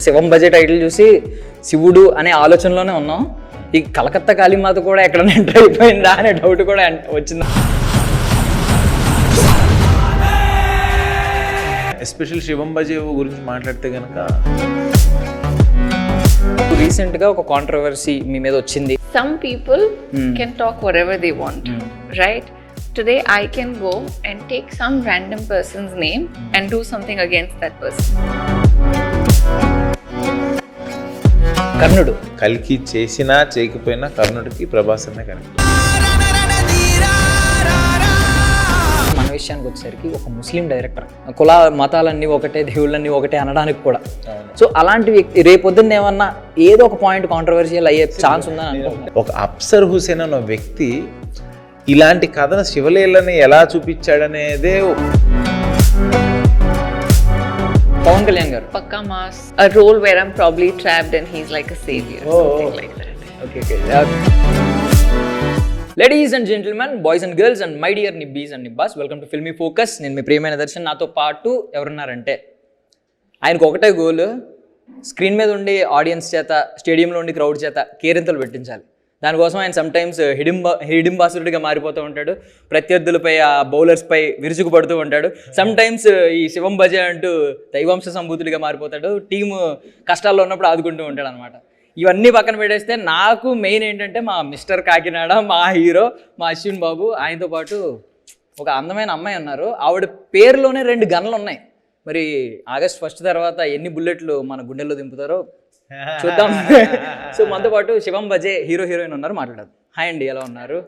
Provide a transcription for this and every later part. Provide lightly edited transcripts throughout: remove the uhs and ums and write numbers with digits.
శివం budget title చూసి శివుడు అనే ఆలోచనలోనే ఉన్నాం. ఈ కలకత్తా కాళీమాత కూడా ఎక్కడ ఎంటర్ అయిపోయిందా అనే డౌట్ కూడా వచ్చింది. ఎస్పెషల్ శివం బజే గురించి మాట్లాడితే కనుక రీసెంట్గా ఒక కాంట్రవర్సీ మీ మీద వచ్చింది. Some people can talk whatever they want, right? Today I can go and take some random person's name and do something against that person. కర్ణుడు కల్కి చేసినా చేయకపోయినా కర్ణుడికి ప్రభాస్ అనే కరెక్ట్. మన విషయానికి వచ్చేసరికి ఒక ముస్లిం డైరెక్టర్ కుల మతాలన్నీ ఒకటే, దేవుళ్ళన్నీ ఒకటే అనడానికి కూడా. సో అలాంటి వ్యక్తి రేపొద్దున్న ఏమన్నా ఏదో ఒక పాయింట్ కాంట్రవర్షియల్ అయ్యే ఛాన్స్ ఉందని అనుకుంటున్నాను. ఒక అఫ్సర్ హుసేన్ అనే వ్యక్తి ఇలాంటి కథను శివలీలని ఎలా చూపించాడనేదే. పవన్ కళ్యాణ్ గారు Pakka Mass, a role where I'm probably trapped and he's like a savior, something like that. Okay. Ladies and gentlemen, boys and girls and my dear nibbis and nibbas, welcome to Filmy Focus. నేను మీ ప్రియమైన దర్శన్. నాతో పాటు ఎవరున్నారంటే ఆయనకు ఒకటే goal, screen మీద ఉండి audience చేత, స్టేడియంలో ఉండి క్రౌడ్ చేత కేరింతలు పెట్టించాలి. దానికోసం ఆయన సమ్టైమ్స్ హిడింబాసురుడిగా మారిపోతూ ఉంటాడు. ప్రత్యర్థులపై, ఆ బౌలర్స్పై విరుచుకుపడుతూ ఉంటాడు. సమ్టైమ్స్ ఈ శివం బజే అంటూ దైవాంశ సంభూతుడిగా మారిపోతాడు. టీము కష్టాల్లో ఉన్నప్పుడు ఆదుకుంటూ ఉంటాడు అనమాట. ఇవన్నీ పక్కన పెట్టేస్తే నాకు మెయిన్ ఏంటంటే మా మిస్టర్ కాకినాడ, మా హీరో, మా అశ్విన్ బాబు. ఆయనతో పాటు ఒక అందమైన అమ్మాయి ఉన్నారు. ఆవిడ పేరులోనే 2 గన్లు ఉన్నాయి. మరి ఆగస్ట్ 1 తర్వాత ఎన్ని బుల్లెట్లు మన గుండెల్లో దింపుతారో చూద్దాం. సో మనతో పాటు శివం బజే హీరో హీరోయిన్ ఉన్నారు, మాట్లాడదు. హాయ్ అండి, ఎలా ఉన్నారు?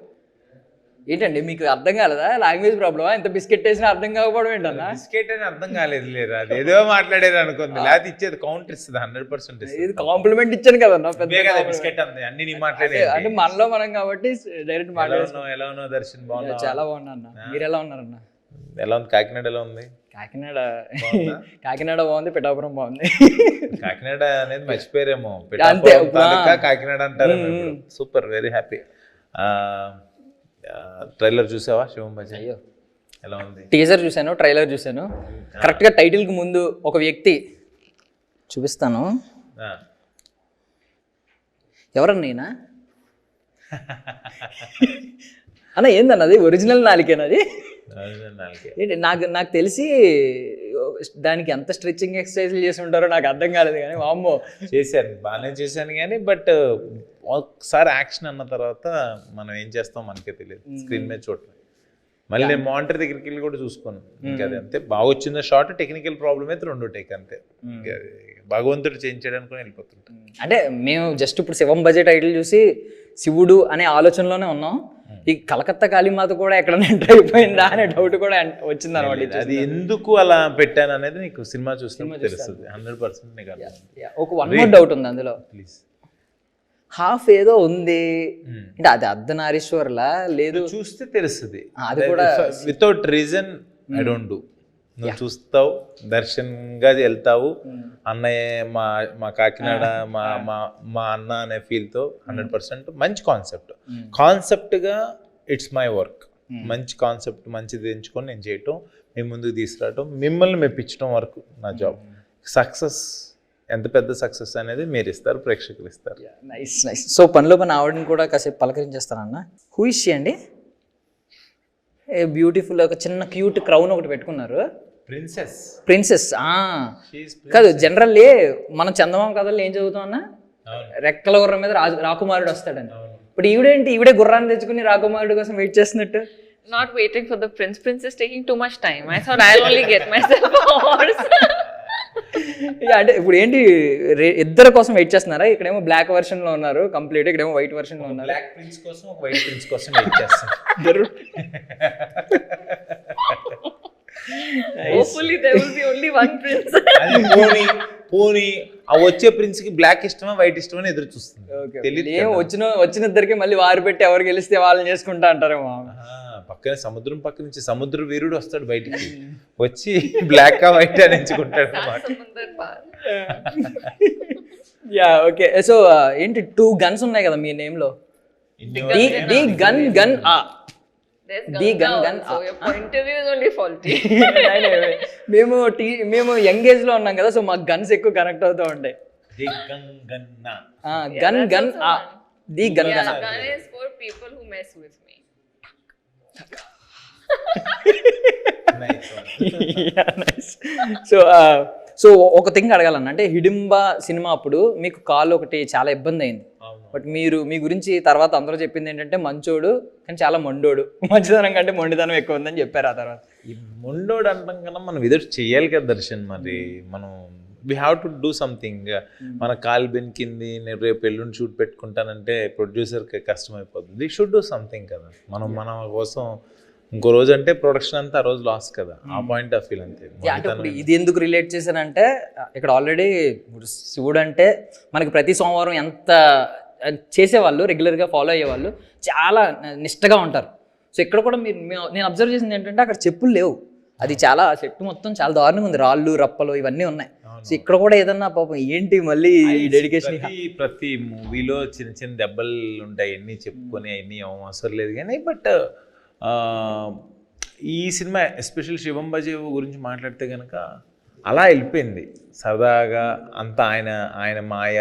ఏంటండి మీకు అర్థం కాలేదా? లాంగ్వేజ్ ప్రాబ్లమా? ఇంత బిస్కెట్ వేసినా అర్థం కాకపోవడం ఏంటన్నా? బిస్కెట్ అని అర్థం కాలేదు లేరా, అది ఏదో మాట్లాడారు అనుకుంది. లేకపోతే ఇచ్చేది కౌంటర్ ఇస్తుంది, 100% ఇది కాంప్లిమెంట్ ఇచ్చాను కదన్నా. పెద్ద బిస్కెట్ అంది అన్ని నీ మాట్లాడే అంటే మనలో మనం కాబట్టి డైరెక్ట్ మాట్లాడుతున్నాం. ఎలా ఉన్నావు దర్శన్? బాగున్నా? చాలా బాగున్నా అన్న. మీరు ఎలా ఉన్నారన్న? ఎలా ఉంది? కాకినాడ ఎలా ఉంది? కాకినాడ బాగుంది, పిఠాపురం బాగుంది. కాకినాడ అనేది మర్చిపోయారేమో, కాకినాడ అంటారు. Super, very happy. ట్రైలర్ చూసావా శివం బజే? అయ్యో, ఎలా ఉంది? టీజర్ చూశాను, ట్రైలర్ చూశాను. కరెక్ట్గా టైటిల్కి ముందు ఒక వ్యక్తి చూపిస్తాను. ఎవరన్నా ఈయన? అన్న ఏందన్న అది? ఒరిజినల్ నాలికేనది? ఏంటి నాకు తెలిసి దానికి ఎంత స్ట్రెచ్చింగ్ ఎక్సర్సైజ్లు చేసి ఉంటారో నాకు అర్థం కాలేదు. కానీ వామ్మో, చేశాను, బాగానే చేశాను. కానీ బట్ ఒకసారి యాక్షన్ అన్న తర్వాత మనం ఏం చేస్తాం మనకే తెలియదు, స్క్రీన్ మీద చూడటం. మళ్ళీ నేను మానిటర్ దగ్గరికి వెళ్ళి కూడా చూసుకోను. ఇంకా అది అంతే, బాగా వచ్చిందో షార్ట్, టెక్నికల్ ప్రాబ్లమ్ అయితే 2 టేక్ అంతే. భగవంతుడు చేయించడానికి వెళ్ళిపోతుంటాం. అంటే మేము జస్ట్ ఇప్పుడు శివం బజే టైటిల్ చూసి శివుడు అనే ఆలోచనలోనే ఉన్నాం. ఈ కలకత్తా కాళీమాత కూడా ఎక్కడ ఎంటర్ అయిపోయిందా అనే డౌట్ కూడా వచ్చింది అనమాట. అది ఎందుకు అలా పెట్టాను అనేది నీకు సినిమా చూస్తే తెలుస్తుంది 100%. నీకు ఒక 1 more డౌట్ ఉంది అందులో. ప్లీజ్. హాఫ్ ఏదో ఉంది అంటే అది అర్ధనారీశ్వర్లా లేదు, చూస్తే తెలుస్తుంది. అది కూడా without reason I don't do. నువ్వు చూస్తావు, దర్శన్గా వెళ్తావు, అన్నయ్య మా కాకినాడ మా అన్న అనే ఫీల్తో 100% మంచి కాన్సెప్ట్గా ఇట్స్ మై వర్క్. మంచి కాన్సెప్ట్, మంచిది ఎంచుకొని నేను చేయటం, మీ ముందుకు తీసుకురావటం, మిమ్మల్ని మెప్పించడం వరకు నా జాబ్. సక్సెస్ ఎంత పెద్ద సక్సెస్ అనేది మీరు ఇస్తారు, ప్రేక్షకులు ఇస్తారు. Nice nice. సో పనిలో పని ఆవిడని కూడా కాసేపు పలకరించేస్తానన్న. హూ ఇస్ షీ అండి? బ్యూటిఫుల్, ఒక చిన్న క్యూట్ క్రౌన్ ఒకటి పెట్టుకున్నారు. ప్రిన్సెస్ కాదు, జనరల్లీ మనం చందమామ కథల్లో ఏం చదువుతాం అన్న, రెక్కల గుర్రం మీద రాకుమారుడు వస్తాడని. ఇప్పుడు ఈవిడే గుర్రాన్ని తెచ్చుకుని రాకుమారుడు కోసం వెయిట్ చేస్తున్నట్టు. Not waiting for the prince. Prince is taking too much time. I thought I'll only get myself a horse. అంటే ఇప్పుడు ఏంటి, ఇద్దరు కోసం వెయిట్ చేస్తున్నారా? ఇక్కడేమో బ్లాక్ వర్షన్ లో ఉన్నారు కంప్లీట్, ఇక్కడేమో వైట్ వర్షన్ లో ఉన్నారు. బ్లాక్ ప్రిన్స్ కోసం, ఒక వైట్ ప్రిన్స్ కోసం వెయిట్ చేస్తున్నారు. Hopefully there will be only one prince. పోనీ ఆ వచ్చే ప్రిన్స్ కి బ్లాక్ ఇష్టమా వైట్ ఇష్టమని ఎదురు చూస్తుంది. వచ్చిన ఇద్దరికి మళ్ళీ వారు పెట్టి ఎవరు గెలిస్తే వాళ్ళని చేసుకుంటా అంటారేమో. పక్కనే సముద్రం పక్క నుంచి సముద్ర వీరుడు వస్తాడు బయటికి, వచ్చి బ్లాక్ వైట్ అని ఎంచుకుంటాడు అన్నమాట. Yeah okay. సో ఏంటి 2 గన్స్ ఉన్నాయి కదా మీ నేమ్ లో? డి గన్ గన్ ఆ There's The gun, Ganga gun. also. Your point of view is only faulty. మేము యంగ్ ఏజ్ లో ఉన్నాం కదా, సో మాకు గన్స్ ఎక్కువ కనెక్ట్ అవుతూ ఉంటాయి. Gun gun the gun Yeah, gun gun is for people who mess with me. So so ఒక thing అడగాలన్న, అంటే హిడింబా సినిమా అప్పుడు మీకు కాల్ ఒకటి చాలా ఇబ్బంది అయింది. బట్ మీరు మీ గురించి తర్వాత అందరూ చెప్పింది ఏంటంటే మంచోడు కానీ చాలా మొండోడు, మంచిదనం కంటే మొండితనం ఎక్కువ ఉందని చెప్పారు. ఆ తర్వాత ఈ మొండోడు అంటాం కన్నా మనం ఏదో చేయాలి కదా దర్శన్. మరి మనం we have to do something. మన కాలు బెనికింది, నేను రేపు ఎల్లుండి షూట్ పెట్టుకుంటానంటే ప్రొడ్యూసర్కి కష్టమైపోతుంది. వీ షుడ్ డూ సంథింగ్ కదా. మనం మన కోసం ఇంకో రోజు అంటే ప్రొడక్షన్ అంతా ఆ రోజు లాస్ కదా. ఆ పాయింట్ ఆఫ్ ఫీల్ అంతే. అంటే ఇప్పుడు ఇది ఎందుకు రిలేట్ చేశానంటే, ఇక్కడ ఆల్రెడీ శివుడు అంటే మనకి ప్రతి సోమవారం ఎంత చేసేవాళ్ళు, రెగ్యులర్గా ఫాలో అయ్యేవాళ్ళు చాలా నిష్టగా ఉంటారు. సో ఇక్కడ కూడా నేను అబ్జర్వ్ చేసింది ఏంటంటే అక్కడ చెప్పులు లేవు. అది చాలా సెట్ మొత్తం చాలా దారుణంగా ఉంది, రాళ్ళు రప్పలు ఇవన్నీ ఉన్నాయి. సో ఇక్కడ కూడా ఏదన్నా పాపం ఏంటి మళ్ళీ డెడికేషన్. ప్రతి మూవీలో చిన్న చిన్న దెబ్బలు ఉంటాయి, ఎన్ని చెప్పుకొని ఎన్ని అవసరం లేదు కానీ. బట్ ఈ సినిమా ఎస్పెషల్ శివం బజేవ్ గురించి మాట్లాడితే కనుక అలా వెళ్ళిపోయింది సరదాగా. అంతా ఆయన మాయ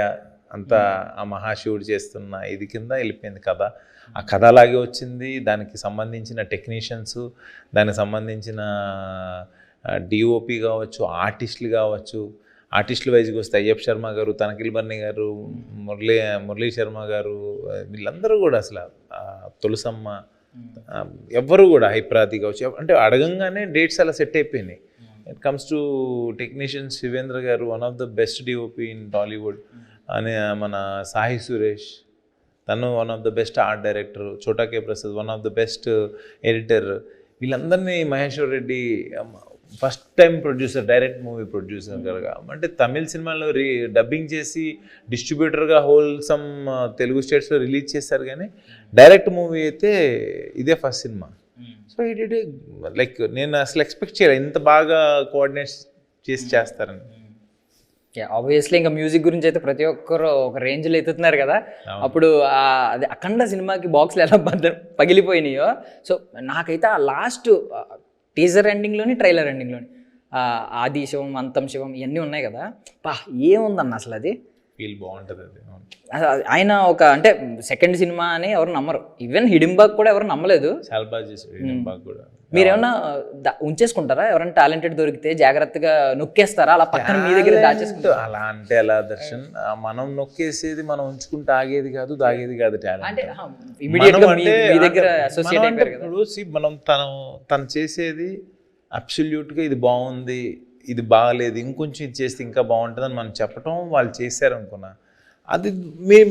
అంతా ఆ మహాశివుడు చేస్తున్న ఇది కింద వెళ్ళిపోయింది కథ. ఆ కథ అలాగే వచ్చింది. దానికి సంబంధించిన టెక్నీషియన్స్, దానికి సంబంధించిన డిఓపి కావచ్చు, ఆర్టిస్టులు కావచ్చు. ఆర్టిస్టుల వైజ్కి వస్తే అయ్యప్ప శర్మ గారు, తనకిల్ బర్ని గారు, మురళీ శర్మ గారు, వీళ్ళందరూ కూడా అసలు తులసమ్మ, ఎవ్వరు కూడా హైప్రాతి కావచ్చు. అంటే అడగంగానే డేట్స్ అలా సెట్ అయిపోయినాయి. It comes to technicians, Shivendra garu one of the best DOP in Tollywood అని, మన సాయి సురేష్ తను one of the best art director, Chota K Prasad one of the best editor. వీళ్ళందరినీ Maheshwar Reddy first time producer, direct movie ప్రొడ్యూసర్గా. అంటే తమిళ సినిమాలో డబ్బింగ్ చేసి డిస్ట్రిబ్యూటర్గా హోల్సమ్ తెలుగు స్టేట్స్లో రిలీజ్ చేశారు కానీ డైరెక్ట్ మూవీ అయితే ఇదే first cinema. So it like నేను అసలు ఎక్స్పెక్ట్ చేయలేదు ఇంత బాగా కోఆర్డినేట్ చేసి చేస్తారని. ఆబ్వియస్లీ ఇంకా మ్యూజిక్ గురించి అయితే ప్రతి ఒక్కరు ఒక రేంజ్లో ఎత్తుతున్నారు కదా. అప్పుడు అది అఖండ సినిమాకి బాక్స్లు ఎలా పగిలిపోయినాయో, సో నాకైతే ఆ లాస్ట్ టీజర్ ఎండింగ్లోని, ట్రైలర్ ఎండింగ్లోని ఆది శివం, అంతం శివం ఇవన్నీ ఉన్నాయి కదా, ఏముందన్న అసలు అది ఫీల్ బాగుంటుంది. అది ఆయన ఒక అంటే సెకండ్ సినిమా అని ఎవరు నమ్మరు. ఈవెన్ హిడింబాగ్ కూడా ఎవరు నమ్మలేదు. చాలా బాగా చేశారు హిడింబాగ్ కూడా. మీరేమన్నా ఉంచేసుకుంటారా? ఎవరైనా టాలెంటెడ్ దొరికితే జాగ్రత్తగా నొక్కేస్తారా? అలా పక్కన మీ దగ్గర దాచేసుకుంటారు? అలా అంటే ఎలా దర్శన్, మనం నొక్కేసేది మనం ఉంచుకుంటే ఆగేది కాదు, దాగేది కాదు టాలెంట్. అంటే ఇమిడియట్ గా మీ దగ్గర అసోసియేట్ అయిపోయారు కదా. ఇప్పుడు మనం తను చేసేది అబ్సల్యూట్గా ఇది బాగుంది, ఇది బాగాలేదు, ఇంకొంచెం ఇది చేస్తే ఇంకా బాగుంటుందని మనం చెప్పటం, వాళ్ళు చేశారు అనుకున్నా. అది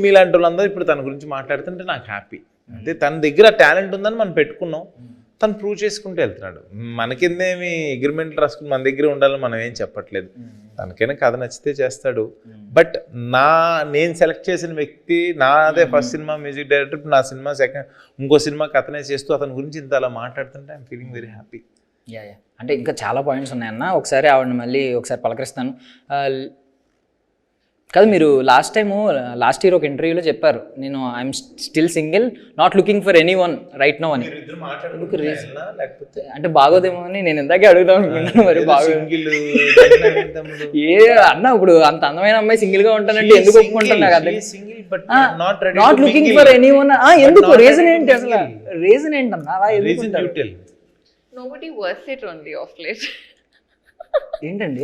మీలాంటి వాళ్ళందరూ ఇప్పుడు తన గురించి మాట్లాడుతుంటే నాకు హ్యాపీ. అంటే తన దగ్గర టాలెంట్ ఉందని మనం పెట్టుకున్నాం, తను ప్రూవ్ చేసుకుంటూ వెళ్తున్నాడు. మనకిందేమి అగ్రిమెంట్లు రాసుకుని మన దగ్గర ఉండాలని మనం ఏం చెప్పట్లేదు. తనకైనా కథ నచ్చితే చేస్తాడు. బట్ నేను సెలెక్ట్ చేసిన వ్యక్తి, నాదే ఫస్ట్ సినిమా మ్యూజిక్ డైరెక్టర్, నా సినిమా సెకండ్ ఇంకో సినిమా కథనే చేస్తూ అతని గురించి ఇంత అలా మాట్లాడుతుంటే I'm feeling very happy. Yeah అంటే ఇంకా చాలా పాయింట్స్ ఉన్నాయన్న. ఒకసారి ఆవిడని మళ్ళీ ఒకసారి పలకరిస్తాను. కాదు, మీరు లాస్ట్ ఇయర్ ఒక ఇంటర్వ్యూలో చెప్పారు, నేను I'm still single, not looking for anyone right now అని. అంటే బాగోదేమో అని నేను ఇందాకే అడుగుదాం అనుకుంటున్నాను. మరి ఏ అన్న, ఇప్పుడు అంత అందమైన అమ్మాయి సింగిల్ గా ఉంటానంటే ఎందుకు ఒప్పుకుంటాను? Not looking for any one ఎందుకు? రీజన్ ఏంటి అసలు? రీజన్ ఏంటన్నా అలా ఎందుకు? Nobody worth it only of late. ఏంటండి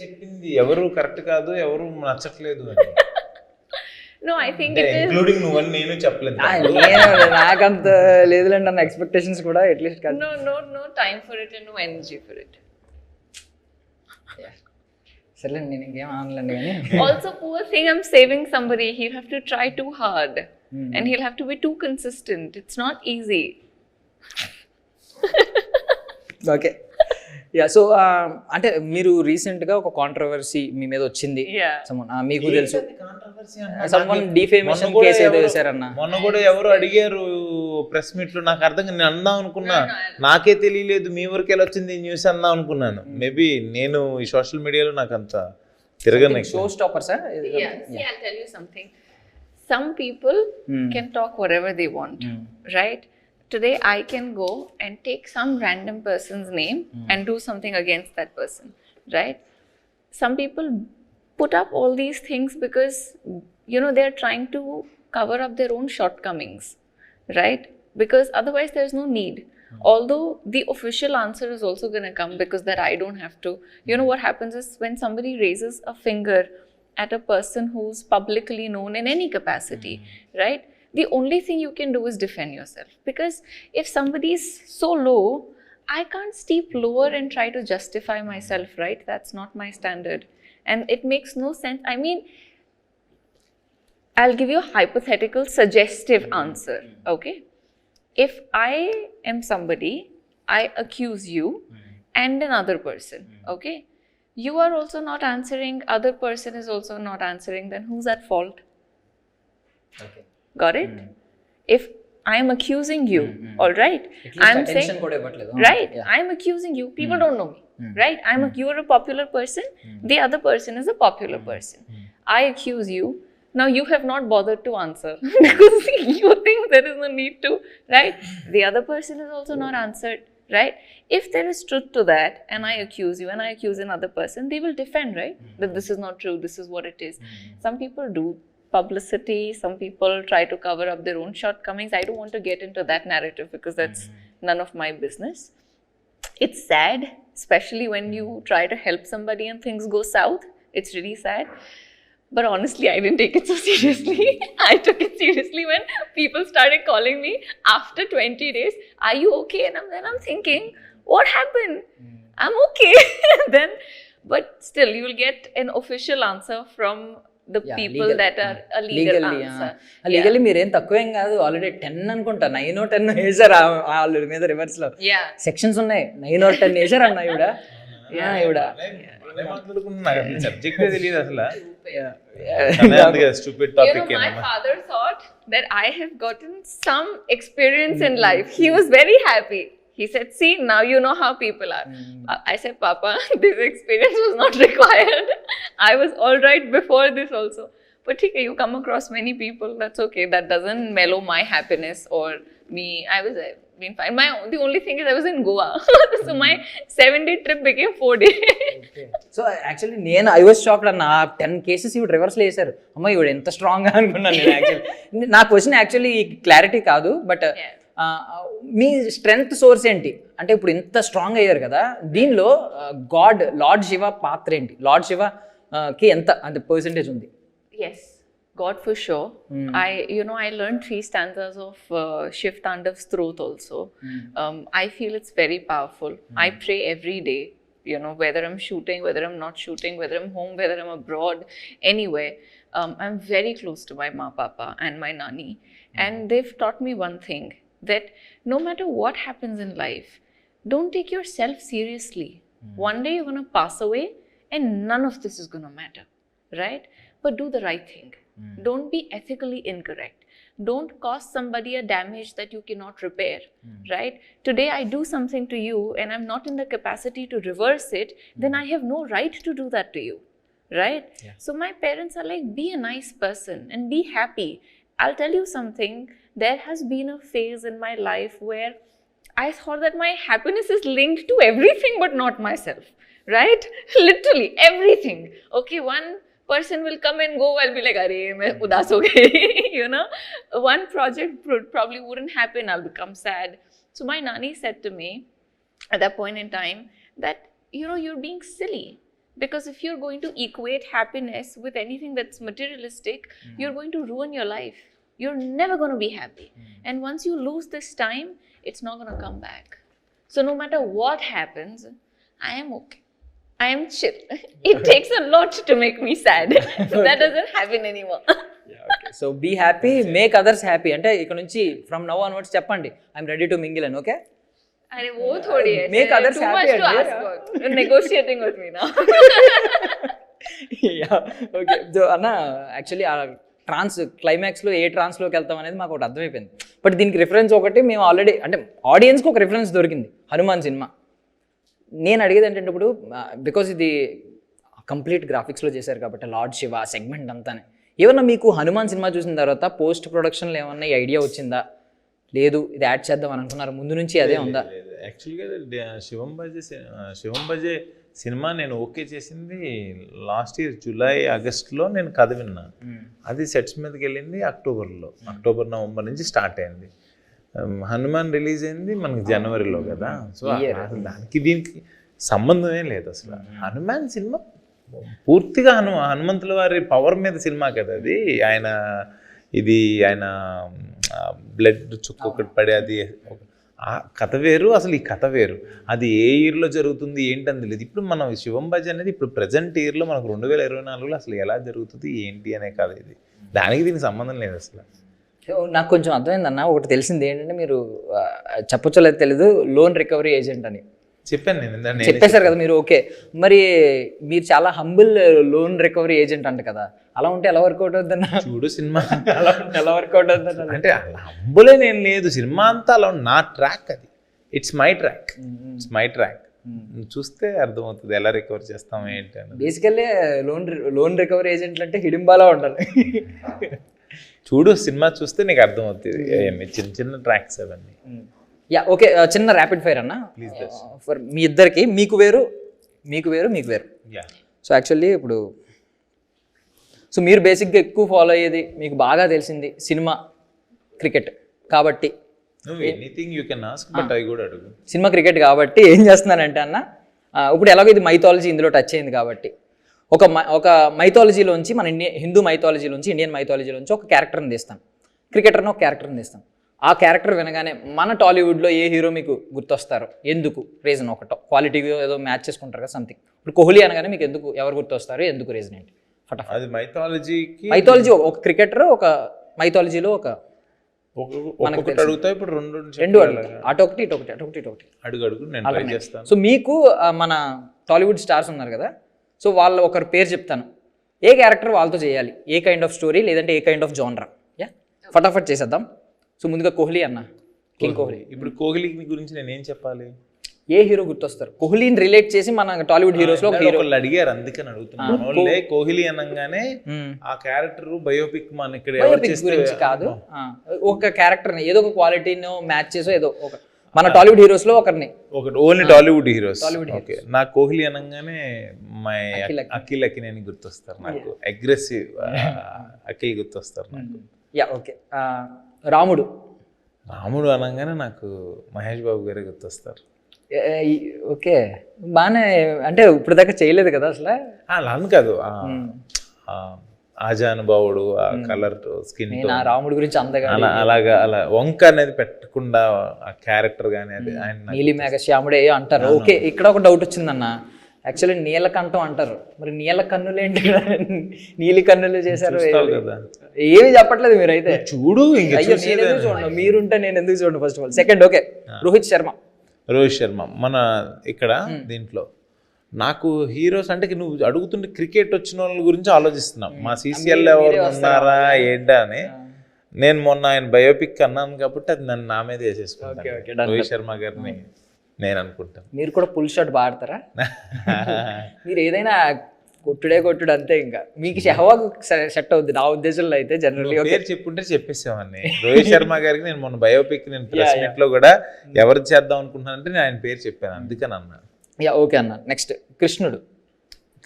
చెప్పింది? ఎవరు కరెక్ట్ కాదు, ఎవరు నచ్చట్లేదు అని. No, I think it is including నువ్వని నేను చెప్పలేదు. నాకంత లేదులేండి అన్న ఎక్స్పెక్టేషన్స్ కూడా అట్లీస్ట్ కాదు. no time for it and no energy for it. సర్లేండి, నేను ఇంకేం అనలేండి కానీ. Also, poor thing, I'm saving somebody. He'll have to try too hard and he'll have to be too consistent. It's not easy. Okay yeah. So అంటే మీరు రీసెంట్గా ఒక controversy మీ మీద వచ్చింది, మీకు తెలుసు, సమ్వన్ డిఫేమేషన్ కేసు ఏదో వేశారన్న. మొన్న కూడా ఎవరు అడిగారు ప్రెస్ మీట్ లో, నాకు అర్థం నేను అందాం అనుకున్నా, నాకే తెలియలేదు మీ వరకు ఎలా వచ్చింది న్యూస్ అందాం అనుకున్నాను. మేబీ నేను ఈ సోషల్ మీడియాలో నాకు అంత తిరగను. Show stoppers. Yeah, see, I'll tell you something. Some people can talk whatever they want, right? today I can go and take some random person's name and do something against that person, right? Some people put up all these things because, you know, they're trying to cover up their own shortcomings, right? Because otherwise there's no need. Although the official answer is also going to come, because that I don't have to. You know what happens is, when somebody raises a finger at a person who's publicly known in any capacity, right? The only thing you can do is defend yourself. Because if somebody is so low, I can't steep lower and try to justify myself, right? That's not my standard. And it makes no sense. I mean, I'll give you a hypothetical, suggestive answer, okay? If I am somebody, I accuse you and another person, okay? You are also not answering, other person is also not answering, then who's at fault? Okay. Got it? If I am accusing you, all right? I'm saying, right? I'm accusing you. People don't know me, right? You're a popular person. The other person is a popular person. I accuse you. Now you have not bothered to answer because you think there is no need to, right? The other person is also not answered, right? If there is truth to that, and I accuse you and I accuse another person, they will defend, right? That this is not true, this is what it is. Some people do publicity, some people try to cover up their own shortcomings. I don't want to get into that narrative because that's none of my business. It's sad, especially when you try to help somebody and things go south. It's really sad. But honestly, I didn't take it so seriously. I took it seriously when people started calling me after 20 days, are you okay? And then I'm thinking, what happened? I'm okay. Then, but still, you will get an official answer from the people that are a legal answer. Legally మీరేం తక్కువేం కాదు, already 10 అనుకుంటా, 9 or 10 వేసారు వాళ్ళ మీద reverse లో. Sections ఉన్నాయి, 9 or 10 వేసారు అన్న ఈవిడ. సబ్జెక్ట్ తెలియదు అసలు. My father thought that I have gotten some experience in life. He was very happy. He said, see, now you know how people are. I said, Papa, this experience was not required. I was all right before this also. But okay, you come across many people, that's okay. That doesn't mellow my happiness or me. I was been fine. The only thing is I was in Goa. So my 7-day trip became 4 days. So actually నేను I was shocked అన్న. 10 cases ఇవి రివర్స్లో వేశారు. అమ్మ ఇవిడ ఎంత స్ట్రాంగ్గా అనుకున్నాను నేను. యాక్చువల్లీ నా క్వశ్చన్ యాక్చువల్లీ క్లారిటీ కాదు, బట్ మీ స్ట్రెంగ్త్ సోర్స్ ఏంటి అంటే, ఇప్పుడు ఇంత స్ట్రాంగ్ అయ్యారు కదా, దీనిలో లార్డ్ శివ పాత్ర ఏంటి? లార్డ్ శివకి ఎంత అంటే పర్సెంటేజ్ ఉంది? Yes, God for sure. I learned 3 stanzas of Shiv Tandav's Throat also. I feel it's very powerful. I pray every day, you know, whether I'm shooting, whether I'm not shooting, whether I'm home, whether I'm abroad, anywhere. I'm very close to my ma, papa and my nani. And they've taught me one thing, that no matter what happens in life, don't take yourself seriously. One day you're going to pass away and none of this is going to matter, right? But do the right thing. Don't be ethically incorrect. Don't cause somebody a damage that you cannot repair, right? Today I do something to you and I'm not in the capacity to reverse it, then I have no right to do that to you, right? So my parents are like, be a nice person and be happy. I'll tell you something, there has been a phase in my life where I thought that my happiness is linked to everything but not myself, right? Literally everything. Okay, one person will come and go, I'll be like, arey, main udas ho gayi, you know. One project probably wouldn't happen, I'll become sad. So my nani said to me at that point in time that, you know, you're being silly. Because if you're going to equate happiness with anything that's materialistic, you're going to ruin your life. You're never going to be happy. And once you lose this time, it's not going to come back. So no matter what happens, I am okay. I am chill. It takes a lot to make me sad. So that doesn't happen anymore. So be happy, make others happy. అంటే ఇక్కడ నుంచి from now onwards చెప్పండి, I'm ready to mingle అని. Okay, अरे वो थोड़ी है. Make others too happy much to and ask for. You're negotiating with me now. Okay. So అన్న యాక్చువల్లీ ఆ క్లైమాక్స్లో ఏ ట్రాన్స్లోకి వెళ్తాం అనేది మాకు ఒకటి అర్థమైపోయింది. బట్ దీనికి రిఫరెన్స్ ఒకటి మేము ఆల్రెడీ అంటే ఆడియన్స్కి ఒక రిఫరెన్స్ దొరికింది, హనుమాన్ సినిమా. నేను అడిగేది ఏంటంటే, ఇప్పుడు బికాజ్ ఇది కంప్లీట్ గ్రాఫిక్స్లో చేశారు కాబట్టి లార్డ్ శివ సెగ్మెంట్ అంతానే, ఏమన్నా మీకు హనుమాన్ సినిమా చూసిన తర్వాత పోస్ట్ ప్రొడక్షన్లో ఏమన్నా ఐడియా వచ్చిందా? లేదు ఇది యాడ్ చేద్దాం అని అనుకున్నారు ముందు నుంచి అదే ఉందా? యాక్చువల్గా శివం బజే సినిమా నేను ఓకే చేసింది లాస్ట్ ఇయర్ జూలై ఆగస్ట్లో నేను కథ విన్నా. అది సెట్స్ మీదకి వెళ్ళింది అక్టోబర్ నవంబర్ నుంచి స్టార్ట్ అయింది. హనుమాన్ రిలీజ్ అయింది మనకి జనవరిలో కదా. సో అసలు దానికి దీనికి సంబంధమే లేదు అసలు. హనుమాన్ సినిమా పూర్తిగా హనుమంతుల వారి పవర్ మీద సినిమా కదా అది. ఆయన బ్లడ్ చుక్క ఒకటి పడే అది ఆ కథ వేరు, అసలు ఈ కథ వేరు. అది ఏ ఇయర్లో జరుగుతుంది ఏంటని తెలియదు. ఇప్పుడు మనం శివం బజ్ అనేది ఇప్పుడు ప్రజెంట్ ఇయర్లో మనకు 2024లో అసలు ఎలా జరుగుతుంది ఏంటి అనే కథ ఇది. దానికి దీనికి సంబంధం లేదు అసలు. నాకు కొంచెం అర్థమైందన్న. ఒకటి తెలిసింది ఏంటంటే మీరు చెప్పొచ్చో లేదు తెలీదు, లోన్ రికవరీ ఏజెంట్ అని చెప్పాను నేను. చెప్పేశారు కదా మీరు. ఓకే, మరి మీరు చాలా హంబుల్ లోన్ రికవరీ ఏజెంట్ అంట కదా, అలా ఉంటే ఎలా వర్కౌట్ అవుతుందన్న? చూడు సినిమా అలా ఉంటే ఎలా వర్కౌట్ అవుతుందన్న? అంటే అలా హంబులే నేను లేదు, సినిమా అంతా అలా నా ట్రాక్ అది. It's my track. చూస్తే అర్థమవుతుంది ఎలా రికవర్ చేస్తాం ఏంటి అని. బేసికల్లీ లోన్ రికవరీ ఏజెంట్లు అంటే హిడింబాలా ఉండాలి. చూడు సినిమా చూస్తే నీకు అర్థమవుతుంది చిన్న చిన్న ట్రాక్స్ అవన్నీ. యా ఓకే, చిన్న ర్యాపిడ్ ఫైర్ అన్న ఫర్ మీ ఇద్దరికి. మీకు వేరు. సో యాక్చువల్లీ ఇప్పుడు సో మీరు బేసిక్గా ఎక్కువ ఫాలో అయ్యేది, మీకు బాగా తెలిసింది సినిమా, క్రికెట్ కాబట్టి anything you can ask but I కూడా అడుగు. సినిమా, క్రికెట్ కాబట్టి ఏం చేస్తున్నానంటే అన్న, ఇప్పుడు ఎలాగో ఇది మైథాలజీ ఇందులో టచ్ అయింది కాబట్టి ఒక మైథాలజీలోంచి మన హిందూ మైథాలజీలోంచి, ఇండియన్ మైథాలజీలోంచి ఒక క్యారెక్టర్ని తీస్తాం, క్రికెటర్ని ఒక క్యారెక్టర్ని తీస్తాం. ఆ క్యారెక్టర్ వినగానే మన టాలీవుడ్లో ఏ హీరో మీకు గుర్తొస్తారు, ఎందుకు, రీజన్ ఒకటో క్వాలిటీ ఏదో మ్యాచ్ చేసుకుంటారు కదా సంథింగ్. ఇప్పుడు కోహ్లీ అనగానే మీకు ఎందుకు ఎవరు గుర్తొస్తారు, ఎందుకు, రీజన్ ఏంటి? ఫటాఫట్. అది మైథాలజీ ఒక క్రికెటర్, ఒక మైథాలజీలో ఒక అడుగుతా. ఇప్పుడు రెండు అడుగుతా, అటు ఒకటి ఇటు ఒకటి అడుగు నేను ట్రై చేస్తాను. సో మీకు మన టాలీవుడ్ స్టార్స్ ఉన్నారు కదా, సో వాళ్ళ ఒకరి పేరు చెప్తాను, ఏ క్యారెక్టర్ వాళ్ళతో చేయాలి, ఏ కైండ్ ఆఫ్ స్టోరీ లేదంటే ఏ కైండ్ ఆఫ్ జానరా. యా ఫటాఫట్ చేసేద్దాం. సో ముందుగా కోహ్లీ అన్న, కింగ్ కోహ్లీ. ఇప్పుడు కోహ్లీ గురించి నేను ఏం చెప్పాలి? ఏ హీరో గుర్తొస్తారు? కోహ్లీని రిలేట్ చేసి మన టాలీవుడ్ హీరోస్ లో హీరో అడిగారు, అందుకని అడుగుతున్నాను. కోహ్లీ అనగానే ఆ క్యారెక్టర్ బయోపిక్ మన ఇక్కడ గురించి కాదు, ఒక క్యారెక్టర్ ఏదో ఒక క్వాలిటీనో మ్యాచ్ చేసో ఏదో ఒక మన టాలీవుడ్ హీరోస్ లో ఒకరిని, ఓన్లీ టాలీవుడ్ హీరోస్. ఓకే, నాకు కోహ్లీ అనగానే మై అఖిల్ అకినేని గుర్తొస్తారు నాకు. అగ్రెసివ్ అఖిల్ గుర్తొస్తారు నాకు. Yeah okay. రాముడు అనగానే నాకు మహేష్ బాబు గారే గుర్తొస్తారు. ఓకే, బాగానే. అంటే ఇప్పుడు దాకా చేయలేదు కదా అసలు. అలా కాదు, ఆజానుభావుడు, ఆ కలర్ స్కిన్, రాముడి గురించి అందగా అలాగా అలా వంక అనేది పెట్టకుండా ఆ క్యారెక్టర్ కానీ అది ఆయన నీలి మేఘ శ్యాముడే అంటారు. ఓకే, ఇక్కడ ఒక డౌట్ వచ్చిందన్న. యాక్చువల్లీ నీలకంఠం అంటారు, మరి నీల కన్నులు ఏంటి? నీలి కన్నులు చేశారు కదా. ఏమి చెప్పట్లేదు మీరైతే. చూడు చూడండి, మీరుంటే నేను ఎందుకు చూడండి. First of all. Second okay, Rohit Sharma మన ఇక్కడ దీంట్లో నాకు హీరోస్ అంటే నువ్వు అడుగుతుంటే క్రికెట్ వచ్చిన వాళ్ళ గురించి ఆలోచిస్తున్నాం. మా సీసీఎల్ ఎవరు ఉన్నారా ఏంటా అని. నేను మొన్న ఆయన బయోపిక్ అన్నాను కాబట్టి అది నన్ను నా మీద వేసేసుకుంటాను. రోహిత్ శర్మ గారిని నేను అనుకుంటాను. మీరు కూడా ఫుల్ షాట్ బాడతారా? మీరు ఏదైనా కొట్టుడు అంతే. ఇంకా మీకు సెహ్వాగ్ సెట్ అవుద్ది నా ఉద్దేశంలో అయితే. జనరల్లీ పేరు చెప్పుంటే చెప్పేసామని. రోహిత్ శర్మ గారికి నేను మొన్న బయోపిక్ నేను ప్రెస్ మీట్ లో కూడా ఎవరు చేద్దాం అనుకుంటున్నానంటే నేను ఆయన పేరు చెప్పాను, అందుకని అన్నా. యా ఓకే అన్న. నెక్స్ట్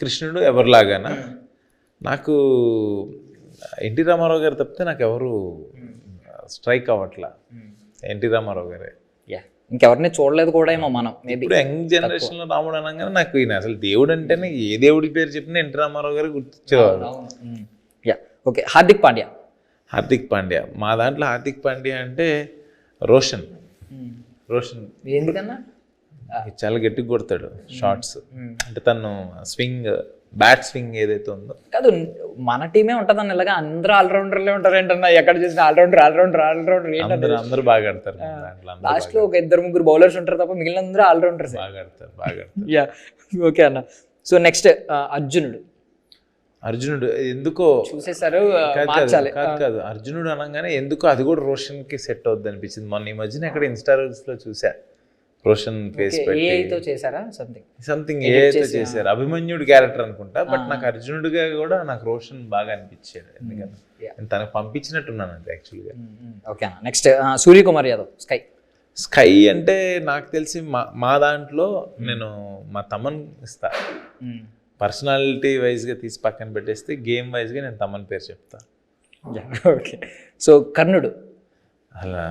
కృష్ణుడు ఎవరిలాగానా? నాకు ఎన్టీ రామారావు గారు తప్పితే నాకు ఎవరు స్ట్రైక్ అవ్వట్లా. ఎన్టీ రామారావు గారే. ఇంకెవరిని చూడలేదు కూడా ఏమో మనం. ఇప్పుడు యంగ్ జనరేషన్ లో రాముడు అనగానే నాకు ఈయన అసలు దేవుడు అంటేనే ఏ దేవుడి పేరు చెప్పినా ఎన్టీ రామారావు గారు గుర్తొచ్చేవాడు. Yeah okay. హార్దిక్ పాండ్యా మా దాంట్లో హార్దిక్ పాండ్యా అంటే రోషన్ ఎందుకన్నా చాలా గట్టిగా కొడతాడు షాట్స్. అంటే తను బ్యాట్ స్వింగ్ ఏదైతే ఉందో కాదు, మన టీమే ఉంటదన్న. ఇలాగా అందరూ ఆల్రౌండర్లే ఉంటారు ఏంటన్నా, ఎక్కడ చూసినా ఆల్రౌండర్ అందరూ బాగా ఆడతారు. లాస్ట్ లో ఒక 2-3 బౌలర్స్ ఉంటారు తప్ప మిగిలిన అందరూ ఆల్రౌండర్స్. బాగా ఆడతారు. యా ఓకే అన్న. సో నెక్స్ట్ అర్జునుడు ఎందుకో చూసేసారు. కాదు అర్జునుడు అనగానే ఎందుకో అది కూడా రోషన్ కి సెట్ అవుద్ది అనిపించింది. మొన్న ఈ మధ్యన ఎక్కడ ఇన్స్టా రీల్స్ లో చూసా. రోషన్ ఫేస్ పెట్టి ఏఐతో చేశారా సంథింగ్? సంథింగ్ ఏదైతే చేశారు, అభిమన్యుడు క్యారెక్టర్ అనుకుంటా, బట్ నాకు అర్జునుడిగా కూడా నాకు రోషన్ బాగా అనిపించాడు. ఎందుకంటే నేను తనకు పంపించినట్టున్నాను అంటే యాక్చువల్గా. Okay, next Suryakumar Yadav sky. Sky అంటే నాకు తెలిసి మా దాంట్లో నేను మా తమన్ ఇస్తా. పర్సనాలిటీ వైజ్గా తీసి పక్కన పెట్టేస్తే గేమ్ వైజ్గా నేను తమన్ పేరు చెప్తా. ఓకే, సో కర్ణుడు. అలా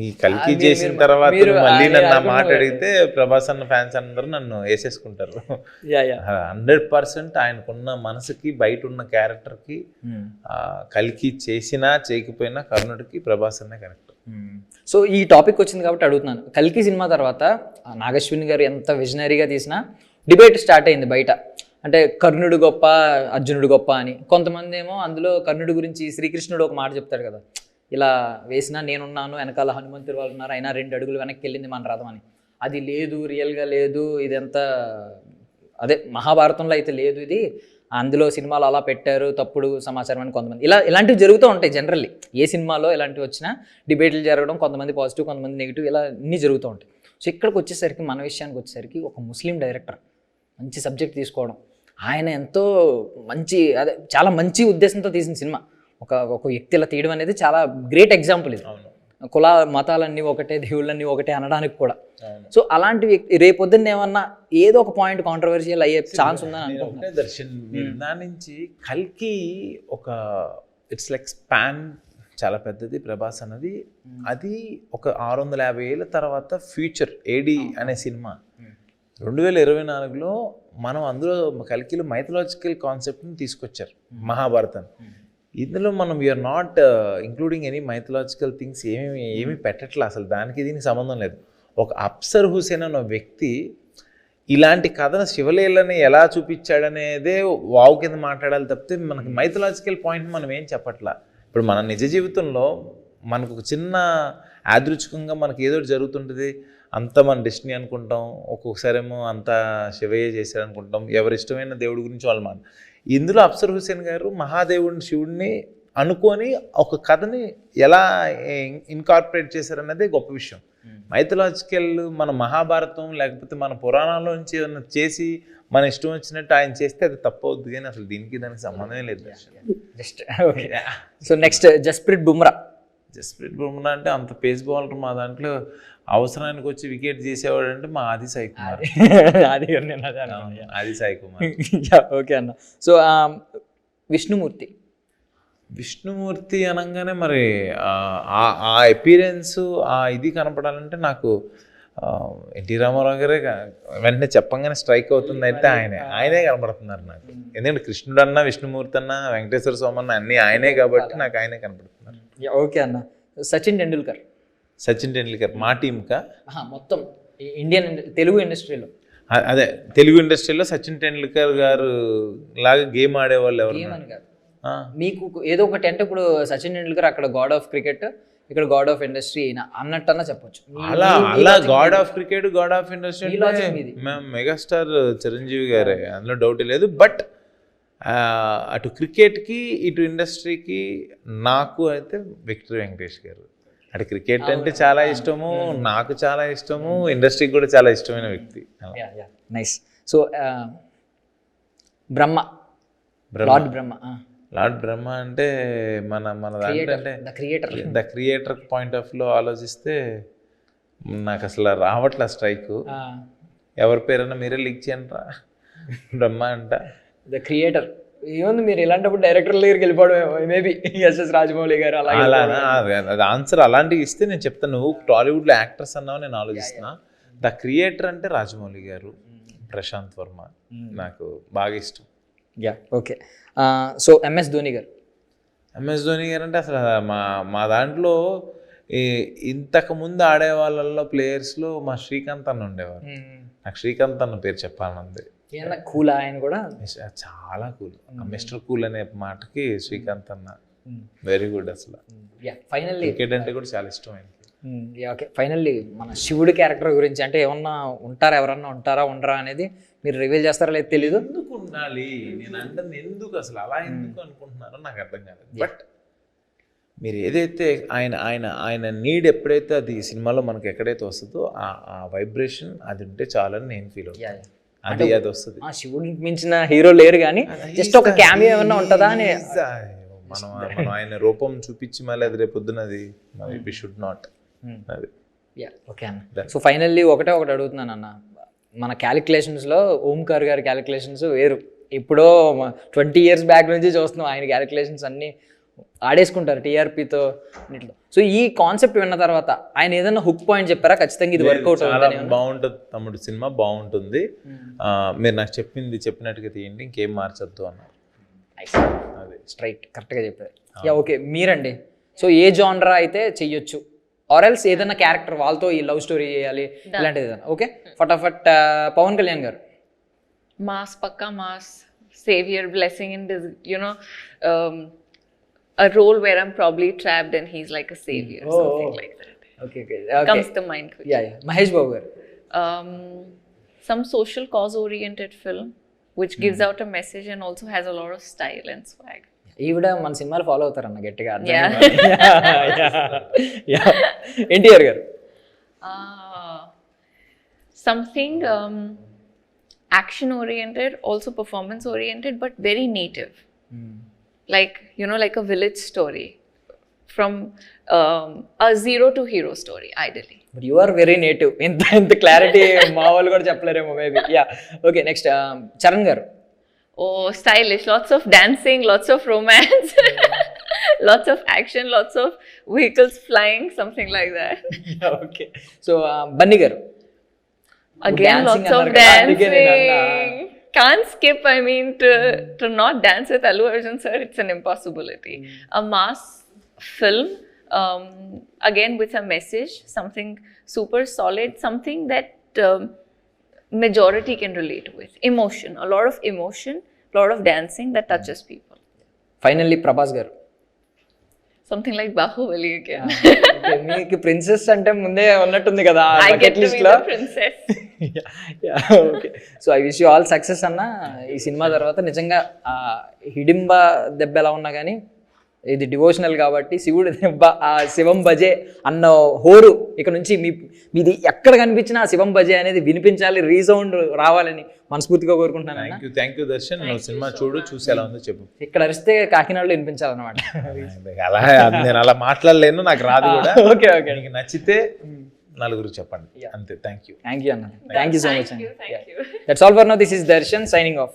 ఈ కల్కి చేసిన తర్వాత మళ్ళీ నన్ను ఆ మాట అడిగితే ప్రభాస్ అన్న ఫ్యాన్స్ అందరూ నన్ను వేసేసుకుంటారు. 100% ఆయనకున్న మనసుకి బయట ఉన్న క్యారెక్టర్కి కల్కి చేసినా చేయకపోయినా కర్ణుడికి ప్రభాస్ అనే కరెక్ట్. సో ఈ టాపిక్ వచ్చింది కాబట్టి అడుగుతున్నాను. కల్కి సినిమా తర్వాత నాగశ్విన్ గారు ఎంత విజనరీగా తీసినా డిబేట్ స్టార్ట్ అయింది బయట. అంటే కర్ణుడు గొప్ప, అర్జునుడు గొప్ప అని. కొంతమంది ఏమో అందులో కర్ణుడి గురించి శ్రీకృష్ణుడు ఒక మాట చెప్తాడు కదా, ఇలా వేసినా నేనున్నాను, వెనకాల హనుమంతుడు వాళ్ళు ఉన్నారు, అయినా 2 అడుగులు వెనక్కి వెళ్ళింది మన రథం అని. అది లేదు, రియల్గా లేదు, ఇదంతా అదే మహాభారతంలో అయితే లేదు, ఇది అందులో సినిమాలు అలా పెట్టారు, తప్పుడు సమాచారం అని కొంతమంది. ఇలాంటివి జరుగుతూ ఉంటాయి జనరల్లీ. ఏ సినిమాలో ఇలాంటివి వచ్చినా డిబేట్లు జరగడం, కొంతమంది పాజిటివ్ కొంతమంది నెగిటివ్, ఇలా అన్నీ జరుగుతూ ఉంటాయి. సో ఇక్కడికి వచ్చేసరికి, మన విషయానికి వచ్చేసరికి, ఒక ముస్లిం డైరెక్టర్ మంచి సబ్జెక్ట్ తీసుకోవడం, ఆయన ఎంతో మంచి, అదే చాలా మంచి ఉద్దేశంతో తీసిన సినిమా, ఒక వ్యక్తి ఇలా తీయడం అనేది చాలా గ్రేట్ ఎగ్జాంపుల్ ఇది. కుల మతాలన్నీ ఒకటే, దేవుళ్ళన్నీ ఒకటే అనడానికి కూడా. సో అలాంటి వ్యక్తి రేపొద్దున్న ఏమన్నా ఏదో ఒక పాయింట్ కాంట్రవర్షియల్ అయ్యే ఛాన్స్ ఉందని అనుకుంటున్నాను. దర్శన్ దాని నుంచి కల్కి ఒక ఇట్స్ లైక్ స్పాన్ చాలా పెద్దది. ప్రభాస్ అన్నది అది ఒక 650 ఏళ్ళ తర్వాత ఫ్యూచర్ ఏడి అనే సినిమా 2024లో మనం అందులో కల్కిలో మైథలాజికల్ కాన్సెప్ట్ని తీసుకొచ్చారు, మహాభారతం. ఇందులో మనం we're not including any mythological things ఏమీ పెట్టట్లే, అసలు దానికి దీనికి సంబంధం లేదు. ఒక అఫ్సర్ హుసేన్ అనే వ్యక్తి ఇలాంటి కథను శివలీలని ఎలా చూపించాడనేదే వావ్ కింద మాట్లాడాలి తప్పితే మనకి మైథలాజికల్ పాయింట్ మనం ఏం చెప్పట్లా. ఇప్పుడు మన నిజ జీవితంలో మనకు ఒక చిన్న యాదృచ్ఛికంగా మనకి ఏదో జరుగుతుంటుంది, అంత మన డెస్టినీ అనుకుంటాం, ఒక్కొక్కసారేమో అంతా శివయ్య చేశాడు అనుకుంటాం, ఎవరి ఇష్టమైన దేవుడి గురించి వాళ్ళు మాట. ఇందులో అఫ్సర్ హుసేన్ గారు మహాదేవుడిని, శివుడిని అనుకొని ఒక కథని ఎలా ఇన్కార్పొరేట్ చేశారన్నదే గొప్ప విషయం. మైథలాజికల్ మన మహాభారతం లేకపోతే మన పురాణాల్లో నుంచి ఏదైనా చేసి మన ఇష్టం వచ్చినట్టు ఆయన చేస్తే అది తప్పవుద్ది, కానీ అసలు దానికి సంబంధమే లేదు. Just okay. So next Jasprit Bumrah. Jasprit Bumrah అంటే అంత పేస్ బౌలర్ మా దాంట్లో అవసరానికి వచ్చి వికెట్ తీసేవాడు అంటే మా ఆది సాయి కుమార్. ఆది సాయి కుమార్. ఓకే అన్న. సో విష్ణుమూర్తి. విష్ణుమూర్తి అనగానే మరి ఆ అపీరెన్స్ ఇది కనపడాలంటే నాకు ఎన్టీ రామారావు గారే వెంటనే చెప్పంగానే స్ట్రైక్ అవుతుంది. అయితే ఆయనే కనపడుతున్నారు నాకు. ఎందుకంటే కృష్ణుడు అన్న, విష్ణుమూర్తి అన్న, వెంకటేశ్వర స్వామి అన్న అన్నీ ఆయనే కాబట్టి నాకు ఆయనే కనపడుతున్నారు. ఓకే అన్న. సచిన్ టెండూల్కర్. సచిన్ టెండూల్కర్ మా టీంకా మొత్తం ఇండియన్ తెలుగు ఇండస్ట్రీలో, అదే తెలుగు ఇండస్ట్రీలో సచిన్ టెండూల్కర్ గారు లాగా గేమ్ ఆడేవాళ్ళు ఎవరు? మీకు ఏదో ఒకటి అంటే ఇప్పుడు సచిన్ టెండూల్కర్ అక్కడ గాడ్ ఆఫ్ క్రికెట్, ఇక్కడ గాడ్ ఆఫ్ ఇండస్ట్రీ అన్నట్టన్నా చెప్పొచ్చు. అలా God of cricket, God of industry మేము మెగాస్టార్ చిరంజీవి గారే, అందులో డౌట్ లేదు. బట్ అటు క్రికెట్కి ఇటు ఇండస్ట్రీకి నాకు అయితే విక్టరీ వెంకటేష్ గారు. అటు క్రికెట్ అంటే చాలా ఇష్టము, నాకు చాలా ఇష్టము, ఇండస్ట్రీకి కూడా చాలా ఇష్టమైన వ్యక్తి. నైస్. సో బ్రహ్మ, లార్డ్ బ్రహ్మ. లార్డ్ బ్రహ్మ అంటే మన దాంట్లో అంటే ద క్రియేటర్ పాయింట్ ఆఫ్ లో ఆలోచిస్తే నాకు అసలు రావట్లే స్ట్రైక్. ఎవరి పేరన్నా మీరే లీక్ చేయండి రా. బ్రహ్మ అంట ద క్రియేటర్. ఏముంది, మీరు ఇలాంటప్పుడు డైరెక్టర్ దగ్గరికి వెళ్ళిపోవడం మేబీ ఎస్ఎస్ రాజమౌళి గారు అలా అది ఆన్సర్ అలాంటివి ఇస్తే నేను చెప్తాను. నువ్వు టాలీవుడ్లో యాక్టర్స్ అన్నావు, నేను ఆలోచిస్తున్నా. ద క్రియేటర్ అంటే రాజమౌళి గారు, ప్రశాంత్ వర్మ నాకు బాగా ఇష్టం. ఓకే. సో ఎంఎస్ ధోని గారు. ఎంఎస్ ధోని గారు అంటే అసలు మా దాంట్లో ఇంతకుముందు ఆడే వాళ్ళల్లో ప్లేయర్స్లో మా శ్రీకాంత్ అన్న ఉండేవారు. నాకు శ్రీకాంత్ అన్న పేరు చెప్పాలనుంది. కూల్, ఆయన కూడా చాలా కూల్. మిస్టర్ కూల్ అనే మాటకి శ్రీకాంత్ అన్న వెరీ గుడ్. అసలు ఫైనల్లీ క్రికెట్ అంటే కూడా చాలా ఇష్టం ఆయనకి. ఓకే, ఫైనల్లీ మన శివుడి క్యారెక్టర్ గురించి అంటే ఏమన్నా ఉంటారా, ఎవరన్నా ఉంటారా ఉండరా అనేది మీరు రివీల్ చేస్తారా లేదు తెలీదు. ఎందుకు ఉండాలి, నేను అంటే ఎందుకు అసలు అలా ఎందుకు అనుకుంటున్నారో నాకు అర్థం కాలేదు. బట్ మీరు ఏదైతే ఆయన నీడ్ ఎప్పుడైతే అది సినిమాలో మనకి ఎక్కడైతే వస్తుందో ఆ వైబ్రేషన్ అది ఉంటే చాలని నేను ఫీల్ అవుతాను. అది వస్తుంది. శివుడికి మించిన హీరో లేరు కానీ జస్ట్ ఒక క్యామియో ఏమన్నా ఉంటుందా అని. మనం ఆయన రూపం చూపించి మళ్ళీ అది రేపు పొద్దునది వి షుడ్ నాట్. అది ఓకే అన్న. సో ఫైనల్లీ ఒకటి అడుగుతున్నాను అన్న, మన క్యాలిక్యులేషన్స్లో ఓంకార్ గారి క్యాలిక్యులేషన్స్ వేరు. ఇప్పుడో 20 years బ్యాక్ నుంచి చూస్తున్నాం ఆయన క్యాలిక్యులేషన్స్ అన్నీ ఆడేసుకుంటారు టీఆర్పీతో. సో ఈ కాన్సెప్ట్ విన్న తర్వాత ఆయన ఏదైనా హుక్ పాయింట్ చెప్పారా ఖచ్చితంగా ఇది వర్కౌట్ అవుతుంది? బాగుంటుంది తమ్ముడు, సినిమా బాగుంటుంది, మీరు నాకు చెప్పినట్టుగా తీయండి, ఇంకేం మార్చొద్దు అన్నారు. అది స్ట్రైట్ కరెక్ట్గా చెప్పారు. ఓకే మీరండి, సో ఏ జానరా అయితే చెయ్యొచ్చు ఆర్ ఎల్స్ ఏదైనా క్యారెక్టర్ వాళ్ళతో ఈ లవ్ స్టోరీ చేయాలి ఇలాంటిది ఏదైనా? ఓకే ఫటాఫట్ పవన్ కళ్యాణ్ గారు. Mass, pakka mass, savior, blessing in this, a role where I'm probably trapped and he's like a savior, something like that. Okay. Comes to mind quickly. Yeah. Mahesh Babu garu. Some social cause oriented film which gives out a message and also has a lot of style and swag. ఈవిడ మన సినిమాలు follow అవుతారన్న గట్టిగా. ఎన్టీఆర్ గారు. Something action oriented, also performance oriented, but very native. Like like a village story from a zero to hero story ideally. But you are very native. ఇంత clarity మా వాళ్ళు కూడా చెప్పలేరేమో maybe. Okay next Charan గారు. Oh, stylish, lots of dancing, lots of romance, lots of action, lots of vehicles flying, something like that. Okay, so Bunny garu. Again lots of dancing. Can't skip. I mean, to not dance with Allu Arjun sir, it's an impossibility. A mass film, again with a message, something super solid, something that majority can relate with. Emotion, a lot of emotion, a lot of dancing that touches people. Finally Prabhas garu. Something like Bahubali again. Okay, మీకు princess అంటే ముందే ఉన్నట్టుంది కదా I get to list be లో. the princess. Okay, so I wish you all success అన్న. ఈ cinema తర్వాత నిజంగా హిడింబ దెబ్బ ఎలా ఉన్నా కానీ ఇది డివోషనల్ కాబట్టి శివుడు దెబ్బ, ఆ శివం భజే అన్న హోరు ఇక నుంచి మీది ఎక్కడ కనిపించినా ఆ శివం భజే అనేది వినిపించాలి, రీసౌండ్ రావాలని మనస్ఫూర్తిగా కోరుకుంటున్నాను. Thank you Darshan. నువ్వు సినిమా చూసి ఎలా ఉందో చెప్పు. ఇక్కడ అరిస్తే కాకినాడలో వినిపించాలన్నమాట. అలా నేను అలా మాట్లాడలేను, నాకు రాదు కూడా. ఓకే నీకు నచ్చితే నలుగురు చెప్పండి అంతే. థ్యాంక్ యూ అన్న. Thank you so much. Thank you. That's all for now. This is Darshan signing off.